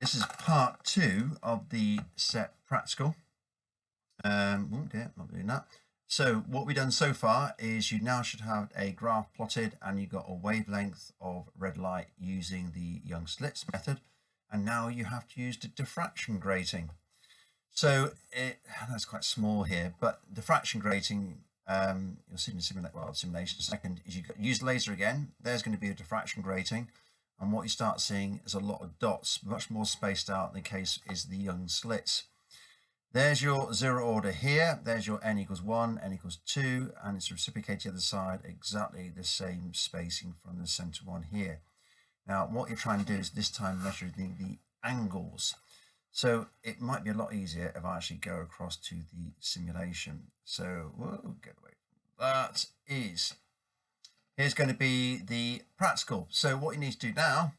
This is part 2 of the set practical. Oh dear, not doing that. So what we've done so far is you now should have a graph plotted and you've got a wavelength of red light using the Young slits method. And now you have to use the diffraction grating. So that's quite small here, but diffraction grating, you'll see in the simulation in a second, is you use laser again. There's going to be a diffraction grating. And what you start seeing is a lot of dots, much more spaced out in the case is the Young slits. There's your zero order here. There's your n equals 1, n equals 2, and it's reciprocated the other side, exactly the same spacing from the center one here. Now, what you're trying to do is this time measure the angles. So it might be a lot easier if I actually go across to the simulation. So we'll get away from that. Here's going to be the practical. So what you need to do now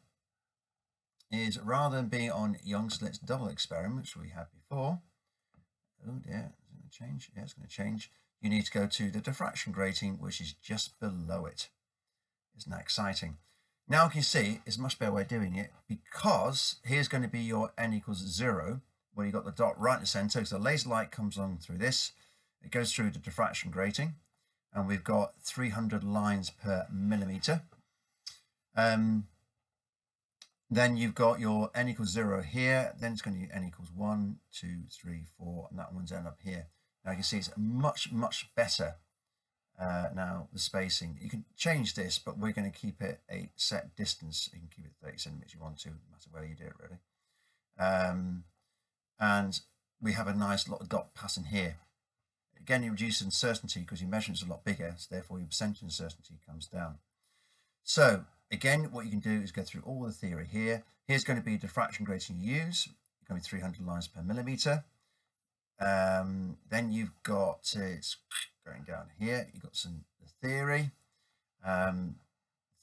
is, rather than being on Young slits double experiment, which we had before, oh dear, is it going to change? Yeah, it's going to change. You need to go to the diffraction grating, which is just below it. Isn't that exciting? Now you can see it's a much better way of doing it, because here's going to be your n equals 0, where you've got the dot right in the center. So the laser light comes on through this. It goes through the diffraction grating. And we've got 300 lines per millimeter. Then you've got your n equals 0 here. Then it's going to be n equals 1, 2, 3, 4, and that one's end up here. Now you can see it's much, much better. Now the spacing, you can change this, but we're going to keep it a set distance. You can keep it 30 centimeters if you want to, no matter where you do it really. And we have a nice lot of dot passing here. Again, you reduce uncertainty because your measurement's a lot bigger, so therefore your percentage uncertainty comes down. So again, what you can do is go through all the theory here. Here's going to be diffraction grating you use. It's going to be 300 lines per millimeter. Then you've got, it's going down here, you've got some theory.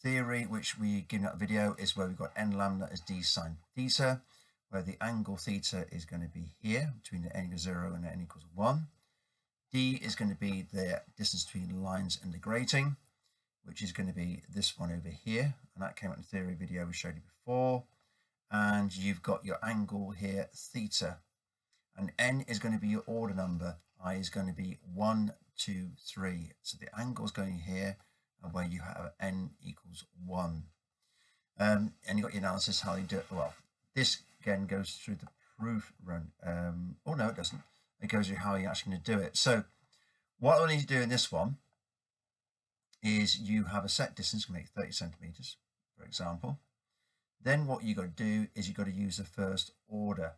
Theory, which we give that video, is where we've got n lambda as d sine theta, where the angle theta is going to be here between the n equals 0 and the n equals 1. D is going to be the distance between the lines and the grating, which is going to be this one over here. And that came out in the theory video we showed you before. And you've got your angle here, theta. And n is going to be your order number. I is going to be 1, 2, 3. So the angle is going here, and where you have n equals 1. And you've got your analysis, how you do it. Well, this again goes through the proof run. Oh, no, it doesn't. It goes through how you're actually going to do it. So what I need to do in this one is you have a set distance, make 30 centimeters, for example. Then what you've got to do is you've got to use the first order.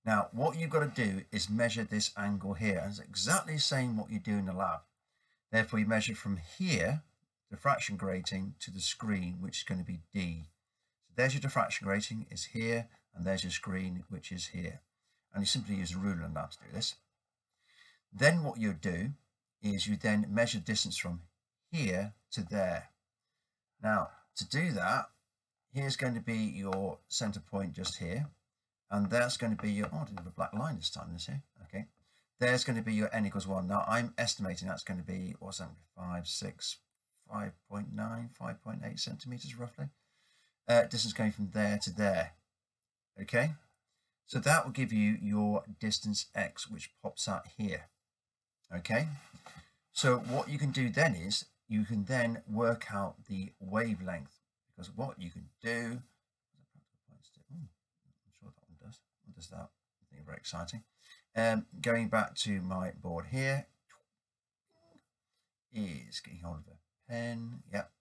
Now, what you've got to do is measure this angle here. And it's exactly the same what you do in the lab. Therefore, you measure from here, diffraction grating, to the screen, which is going to be D. So there's your diffraction grating, is here, and there's your screen, which is here. And you simply use a ruler now to do this. Then what you do is you then measure distance from here to there. Now, to do that, here's going to be your center point just here. And that's going to be your, oh, I didn't have a black line this time, this here. Okay. There's going to be your n equals 1. Now, I'm estimating that's going to be, what's that, 5, 6, 5.9, 5.8 centimeters roughly. Distance going from there to there. Okay. So that will give you your distance x, which pops out here. Okay. So what you can do then is you can then work out the wavelength, because what you can do, I'm sure that one does. What does that? I think very exciting. Going back to my board here, is getting hold of a pen. Yep.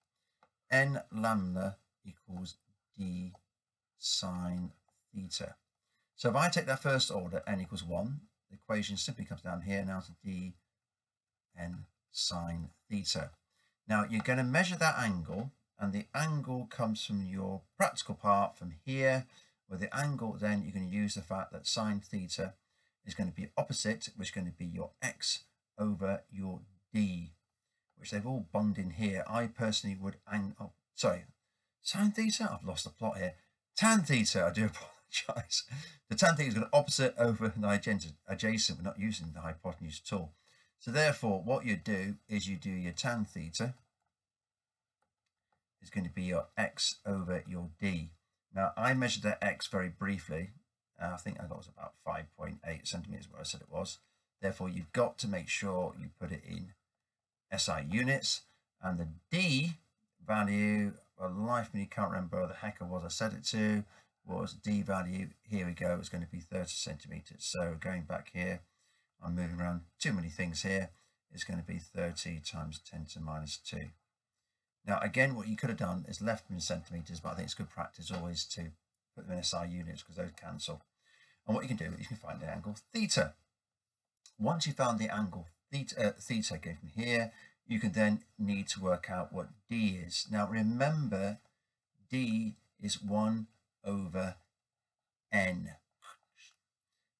N lambda equals d sine theta. So if I take that first order, n equals 1, the equation simply comes down here now to d n sine theta. Now you're going to measure that angle, and the angle comes from your practical part from here, where the angle then you're going to use the fact that sine theta is going to be opposite, which is going to be your x over your d, which they've all bunged in here. I personally would, sine theta? I've lost the plot here. Tan theta, I do apologize. The tan theta is going to opposite over the adjacent. We're not using the hypotenuse at all. So therefore, what you do is you do your tan theta is going to be your x over your d. Now I measured the X very briefly. I think I got it was about 5.8 centimeters, what I said it was. Therefore, you've got to make sure you put it in SI units, and the D value, well, life of me can't remember the heck it was I set it to, was D value, here we go, it's going to be 30 centimeters. So going back here, I'm moving around too many things here, it's going to be 30 times 10 to the minus 2. Now again, what you could have done is left them in centimeters, but I think it's good practice always to put them in SI units because those cancel. And what you can do is you can find the angle theta. Once you found the angle theta again from here, you can then need to work out what D is. Now remember, D is 1 over n.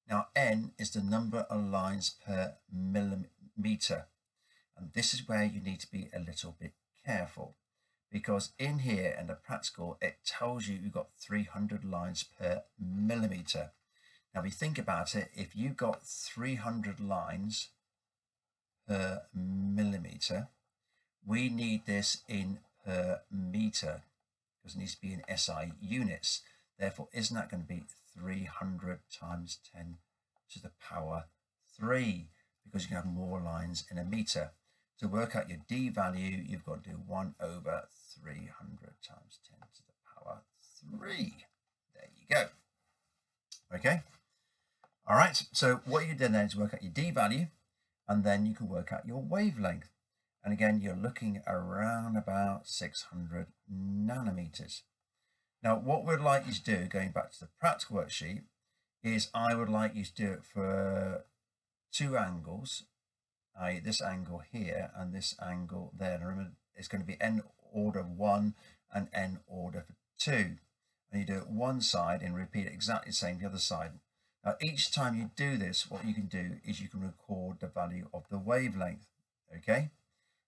Now n is the number of lines per millimeter, and this is where you need to be a little bit careful, because in here in the practical it tells you you've got 300 lines per millimeter. Now, if you think about it, if you got 300 lines per millimeter, we need this in per meter because it needs to be in SI units. Therefore, isn't that going to be 300 times 10 to the power 3? Because you can have more lines in a meter. To work out your D value, you've got to do 1 over 300 times 10 to the power 3. There you go. Okay. All right, so what you did then is work out your D value, and then you can work out your wavelength. And again, you're looking around about 600 nanometers. Now, what we'd like you to do, going back to the practical worksheet, is I would like you to do it for 2 angles, i.e. this angle here and this angle there. And remember, it's going to be n order 1 and n order for 2. And you do it one side and repeat it exactly the same the other side. Now, each time you do this, what you can do is you can record the value of the wavelength, okay?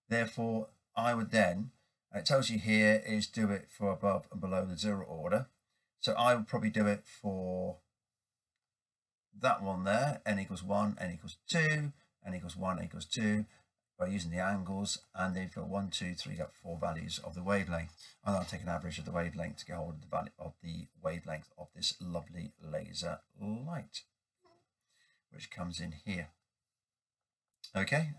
Therefore, I would then, it tells you here is do it for above and below the 0 order. So I would probably do it for that one there, n equals 1, n equals 2, n equals 1, n equals 2, by using the angles, and then you've got 1, 2, 3, you've got 4 values of the wavelength. And I'll take an average of the wavelength to get hold of the value of the wavelength of this lovely laser light, which comes in here. Okay,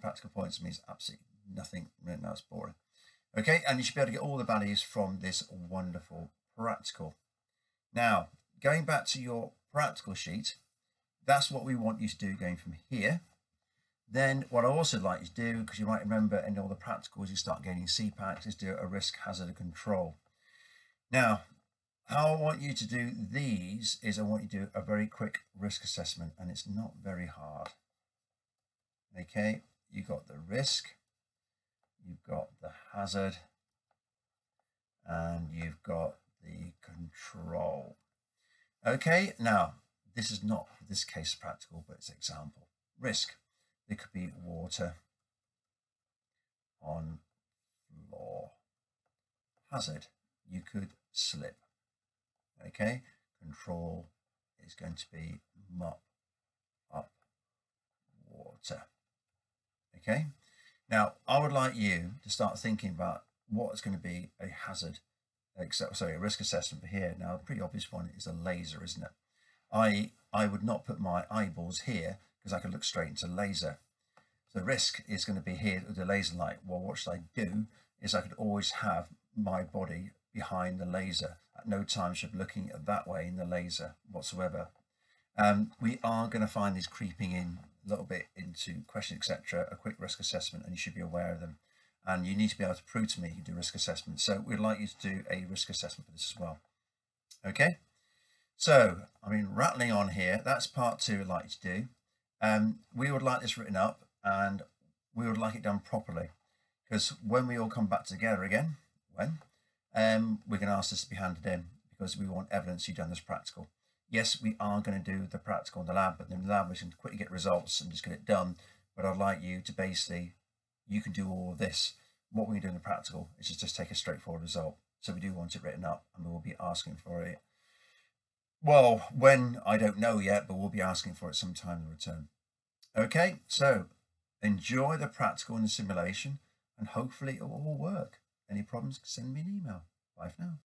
practical points means absolutely nothing. No, it's boring. Okay, and you should be able to get all the values from this wonderful practical. Now, going back to your practical sheet, that's what we want you to do going from here. Then what I also like you to do, because you might remember in all the practicals you start getting CPACs, is do a risk hazard control. Now, how I want you to do these is I want you to do a very quick risk assessment, and it's not very hard. Okay, you've got the risk, you've got the hazard, and you've got the control. Okay, now this is not for this case practical, but it's an example. Risk, it could be water on floor. Hazard, you could slip. Okay, control is going to be mop up water. Okay, now I would like you to start thinking about what is going to be a hazard, a risk assessment for here. Now, a pretty obvious one is a laser, isn't it? I would not put my eyeballs here because I could look straight into laser. So the risk is going to be here with the laser light. Well, what should I do is I could always have my body behind the laser. At no time should I be looking at that way in the laser whatsoever. We are going to find these creeping in a little bit into questions, etc. A quick risk assessment, and you should be aware of them. And you need to be able to prove to me you do risk assessment. So we'd like you to do a risk assessment for this as well. Okay. So, I mean, rattling on here, that's part 2 we'd like you to do. We would like this written up, and we would like it done properly, because when we all come back together again, we can ask this to be handed in, because we want evidence you've done this practical. Yes, we are going to do the practical in the lab, but in the lab we can quickly get results and just get it done. But I'd like you to basically, you can do all of this. What we can do in the practical is just take a straightforward result. So we do want it written up, and we will be asking for it. Well, when, I don't know yet, but we'll be asking for it sometime in return. Okay, so enjoy the practical and the simulation, and hopefully it will all work. Any problems, send me an email. Bye for now.